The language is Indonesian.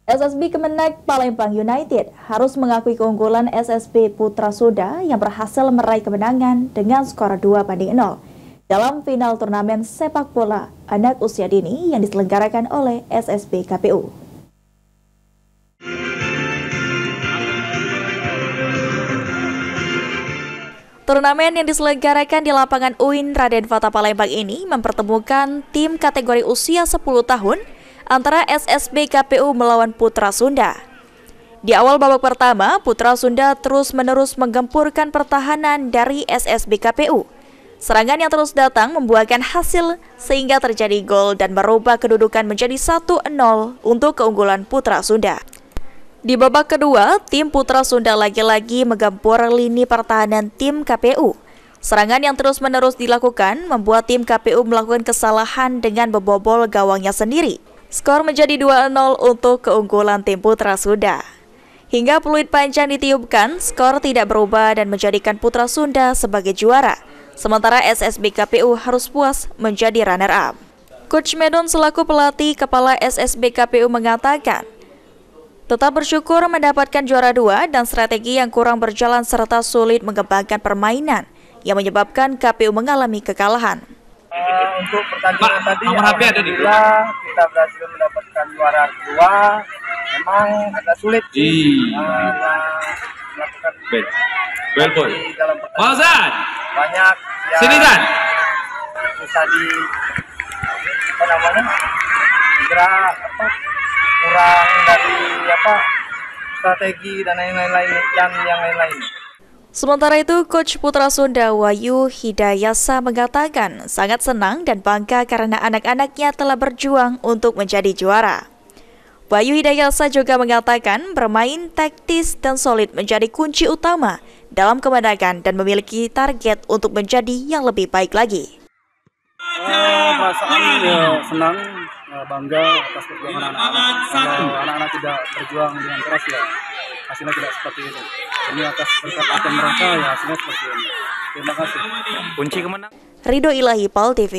SSB Kemenak Palembang United harus mengakui keunggulan SSB Putra Sunda yang berhasil meraih kemenangan dengan skor 2-0 dalam final turnamen sepak bola anak usia dini yang diselenggarakan oleh SSB KPU. Turnamen yang diselenggarakan di lapangan UIN Raden Fata Palembang ini mempertemukan tim kategori usia 10 tahun antara SSB KPU melawan Putra Sunda. Di awal babak pertama, Putra Sunda terus-menerus menggempurkan pertahanan dari SSB KPU. Serangan yang terus datang membuahkan hasil sehingga terjadi gol dan merubah kedudukan menjadi 1-0 untuk keunggulan Putra Sunda. Di babak kedua, tim Putra Sunda lagi-lagi menggempur lini pertahanan tim KPU. Serangan yang terus-menerus dilakukan membuat tim KPU melakukan kesalahan dengan membobol gawangnya sendiri. Skor menjadi 2-0 untuk keunggulan tim Putra Sunda. Hingga peluit panjang ditiupkan, skor tidak berubah dan menjadikan Putra Sunda sebagai juara. Sementara SSB KPU harus puas menjadi runner-up. Coach Medon selaku pelatih kepala SSB KPU mengatakan, tetap bersyukur mendapatkan juara 2 dan strategi yang kurang berjalan serta sulit mengembangkan permainan yang menyebabkan KPU mengalami kekalahan. Untuk pertandingan tadi, alhamdulillah kita berhasil mendapatkan juara 2. Memang agak sulit melakukan di dalam pertandingan. Banyak yang susah gerak kurang dari strategi dan yang lain-lain. Sementara itu, Coach Putra Sunda Wahyu Hidayasa mengatakan sangat senang dan bangga karena anak-anaknya telah berjuang untuk menjadi juara. Wahyu Hidayasa juga mengatakan bermain taktis dan solid menjadi kunci utama dalam kemenangan dan memiliki target untuk menjadi yang lebih baik lagi. Perasaan senang, bangga atas perjuangan anak-anak. Kalau anak-anak tidak berjuang dengan keras ya hasilnya tidak seperti itu. Ini atas berkat latihan mereka ya hasilnya seperti ini. Terima kasih. Kunci kemenangan. Ridho Ilahi, PAL TV.